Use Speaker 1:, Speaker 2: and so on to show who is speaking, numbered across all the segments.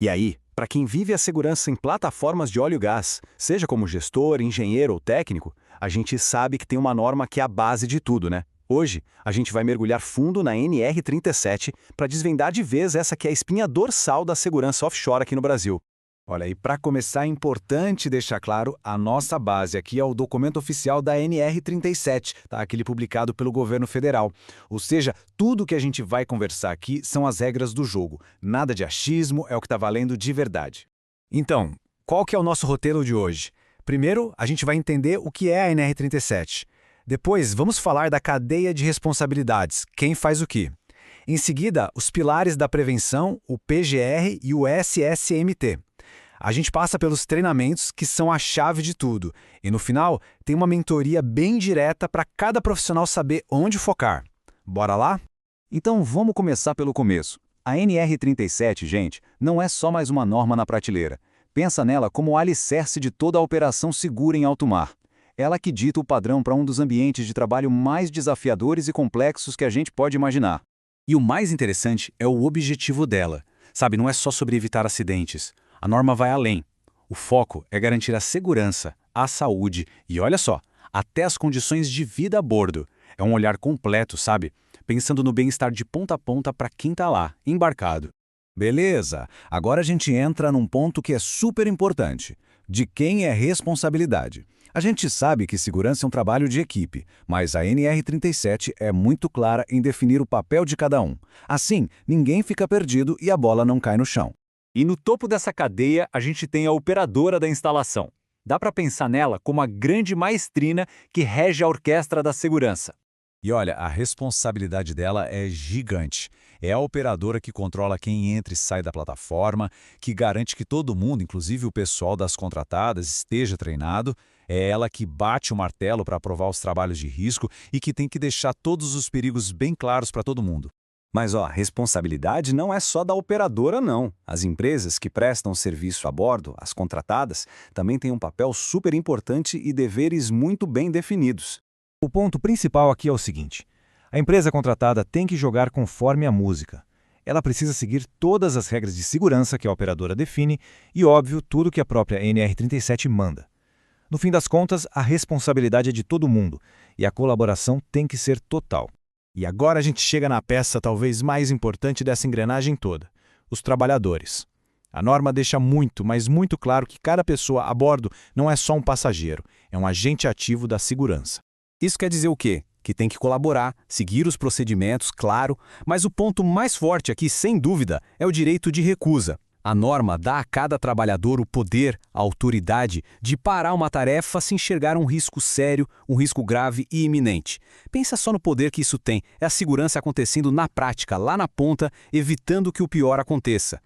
Speaker 1: E aí, para quem vive a segurança em plataformas de óleo e gás, seja como gestor, engenheiro ou técnico, a gente sabe que tem uma norma que é a base de tudo, né? Hoje, a gente vai mergulhar fundo na NR37 para desvendar de vez essa que é a espinha dorsal da segurança offshore aqui no Brasil.
Speaker 2: Olha, e para começar, é importante deixar claro, a nossa base aqui é o documento oficial da NR37, tá? Aquele publicado pelo governo federal. Ou seja, tudo que a gente vai conversar aqui são as regras do jogo. Nada de achismo, é o que está valendo de verdade. Então, qual que é o nosso roteiro de hoje? Primeiro, a gente vai entender o que é a NR37. Depois, vamos falar da cadeia de responsabilidades, quem faz o quê. Em seguida, os pilares da prevenção, o PGR e o SSMT. A gente passa pelos treinamentos, que são a chave de tudo. E no final, tem uma mentoria bem direta para cada profissional saber onde focar. Bora lá?
Speaker 3: Então vamos começar pelo começo. A NR37, gente, não é só mais uma norma na prateleira. Pensa nela como o alicerce de toda a operação segura em alto mar. Ela que dita o padrão para um dos ambientes de trabalho mais desafiadores e complexos que a gente pode imaginar.
Speaker 4: E o mais interessante é o objetivo dela. Sabe, não é só sobre evitar acidentes. A norma vai além. O foco é garantir a segurança, a saúde e, olha só, até as condições de vida a bordo. É um olhar completo, sabe? Pensando no bem-estar de ponta a ponta para quem está lá, embarcado.
Speaker 2: Beleza, agora a gente entra num ponto que é super importante. De quem é responsabilidade? A gente sabe que segurança é um trabalho de equipe, mas a NR37 é muito clara em definir o papel de cada um. Assim, ninguém fica perdido e a bola não cai no chão.
Speaker 5: E no topo dessa cadeia, a gente tem a operadora da instalação. Dá para pensar nela como a grande maestrina que rege a orquestra da segurança.
Speaker 2: E olha, a responsabilidade dela é gigante. É a operadora que controla quem entra e sai da plataforma, que garante que todo mundo, inclusive o pessoal das contratadas, esteja treinado. É ela que bate o martelo para aprovar os trabalhos de risco e que tem que deixar todos os perigos bem claros para todo mundo.
Speaker 3: Mas a responsabilidade não é só da operadora, não. As empresas que prestam serviço a bordo, as contratadas, também têm um papel super importante e deveres muito bem definidos.
Speaker 6: O ponto principal aqui é o seguinte: a empresa contratada tem que jogar conforme a música. Ela precisa seguir todas as regras de segurança que a operadora define e, óbvio, tudo que a própria NR37 manda. No fim das contas, a responsabilidade é de todo mundo e a colaboração tem que ser total.
Speaker 7: E agora a gente chega na peça talvez mais importante dessa engrenagem toda: os trabalhadores. A norma deixa muito, mas muito claro que cada pessoa a bordo não é só um passageiro, é um agente ativo da segurança.
Speaker 4: Isso quer dizer o quê? Que tem que colaborar, seguir os procedimentos, claro, mas o ponto mais forte aqui, sem dúvida, é o direito de recusa. A norma dá a cada trabalhador o poder, a autoridade, de parar uma tarefa se enxergar um risco sério, um risco grave e iminente. Pensa só no poder que isso tem. É a segurança acontecendo na prática, lá na ponta, evitando que o pior aconteça.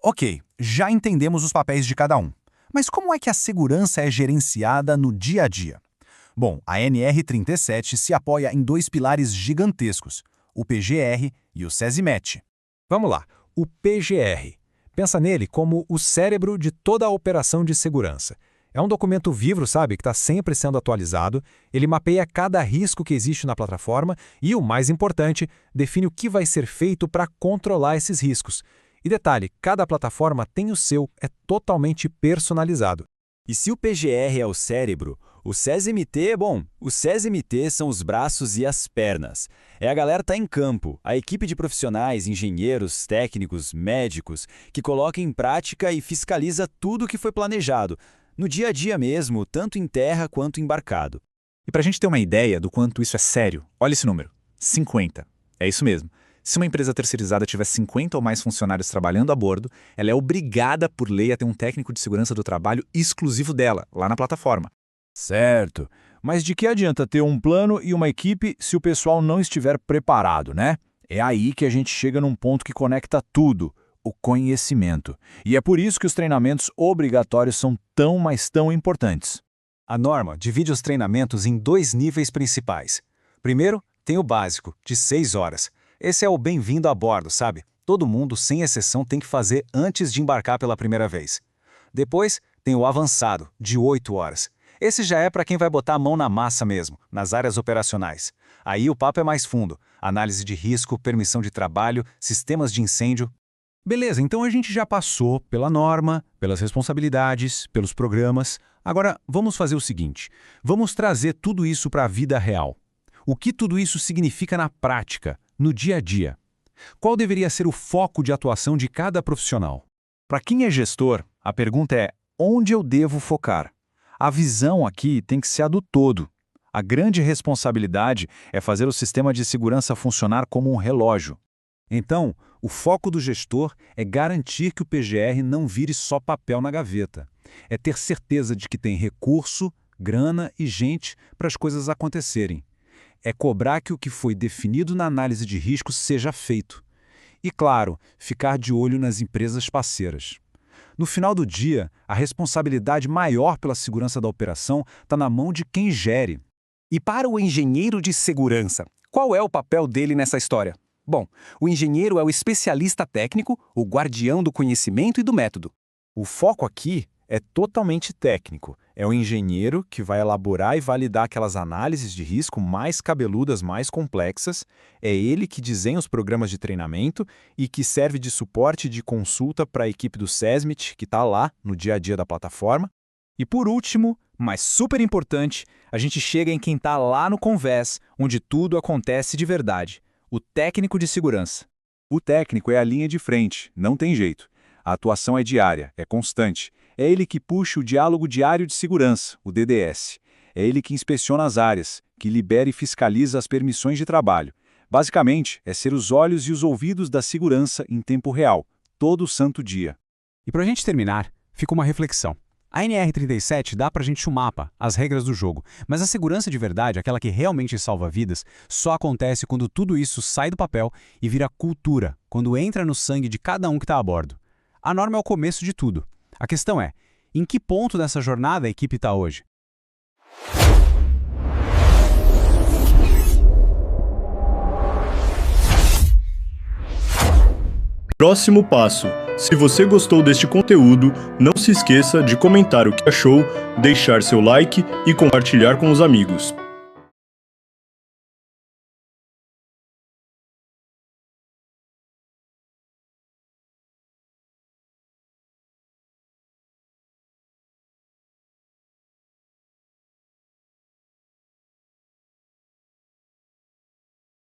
Speaker 2: Ok, já entendemos os papéis de cada um. Mas como é que a segurança é gerenciada no dia a dia? Bom, a NR37 se apoia em dois pilares gigantescos, o PGR e o SESIMET.
Speaker 6: Vamos lá, o PGR. Pensa nele como o cérebro de toda a operação de segurança. É um documento vivo, sabe, que está sempre sendo atualizado. Ele mapeia cada risco que existe na plataforma e, o mais importante, define o que vai ser feito para controlar esses riscos. E detalhe, cada plataforma tem o seu, é totalmente personalizado.
Speaker 1: E se o PGR é o cérebro, o SESIMT, bom, o SESIMT são os braços e as pernas. É a galera que está em campo, a equipe de profissionais, engenheiros, técnicos, médicos, que coloca em prática e fiscaliza tudo o que foi planejado, no dia a dia mesmo, tanto em terra quanto embarcado.
Speaker 4: E para a gente ter uma ideia do quanto isso é sério, olha esse número, 50. É isso mesmo. Se uma empresa terceirizada tiver 50 ou mais funcionários trabalhando a bordo, ela é obrigada por lei a ter um técnico de segurança do trabalho exclusivo dela, lá na plataforma.
Speaker 7: Certo, mas de que adianta ter um plano e uma equipe se o pessoal não estiver preparado, né? É aí que a gente chega num ponto que conecta tudo, o conhecimento. E é por isso que os treinamentos obrigatórios são tão, mas tão importantes.
Speaker 1: A norma divide os treinamentos em dois níveis principais. Primeiro, tem o básico, de 6 horas. Esse é o bem-vindo a bordo, sabe? Todo mundo, sem exceção, tem que fazer antes de embarcar pela primeira vez. Depois, tem o avançado, de 8 horas. Esse já é para quem vai botar a mão na massa mesmo, nas áreas operacionais. Aí o papo é mais fundo. Análise de risco, permissão de trabalho, sistemas de incêndio.
Speaker 5: Beleza, então a gente já passou pela norma, pelas responsabilidades, pelos programas. Agora, vamos fazer o seguinte. Vamos trazer tudo isso para a vida real. O que tudo isso significa na prática, no dia a dia? Qual deveria ser o foco de atuação de cada profissional?
Speaker 3: Para quem é gestor, a pergunta é: onde eu devo focar? A visão aqui tem que ser a do todo. A grande responsabilidade é fazer o sistema de segurança funcionar como um relógio.
Speaker 1: Então, o foco do gestor é garantir que o PGR não vire só papel na gaveta. É ter certeza de que tem recurso, grana e gente para as coisas acontecerem. É cobrar que o que foi definido na análise de risco seja feito. E, claro, ficar de olho nas empresas parceiras. No final do dia, a responsabilidade maior pela segurança da operação está na mão de quem gere.
Speaker 4: E para o engenheiro de segurança, qual é o papel dele nessa história? Bom, o engenheiro é o especialista técnico, o guardião do conhecimento e do método.
Speaker 2: O foco aqui é totalmente técnico. É o engenheiro que vai elaborar e validar aquelas análises de risco mais cabeludas, mais complexas. É ele que desenha os programas de treinamento e que serve de suporte e de consulta para a equipe do SESMIT, que está lá no dia a dia da plataforma.
Speaker 3: E por último, mas super importante, a gente chega em quem está lá no convés, onde tudo acontece de verdade. O técnico de segurança.
Speaker 7: O técnico é a linha de frente, não tem jeito. A atuação é diária, é constante. É ele que puxa o diálogo diário de segurança, o DDS. É ele que inspeciona as áreas, que libera e fiscaliza as permissões de trabalho. Basicamente, é ser os olhos e os ouvidos da segurança em tempo real, todo santo dia.
Speaker 5: E para a gente terminar, fica uma reflexão. A NR37 dá para a gente um mapa, as regras do jogo, mas a segurança de verdade, aquela que realmente salva vidas, só acontece quando tudo isso sai do papel e vira cultura, quando entra no sangue de cada um que está a bordo. A norma é o começo de tudo. A questão é, em que ponto dessa jornada a equipe está hoje?
Speaker 8: Próximo passo. Se você gostou deste conteúdo, não se esqueça de comentar o que achou, deixar seu like e compartilhar com os amigos.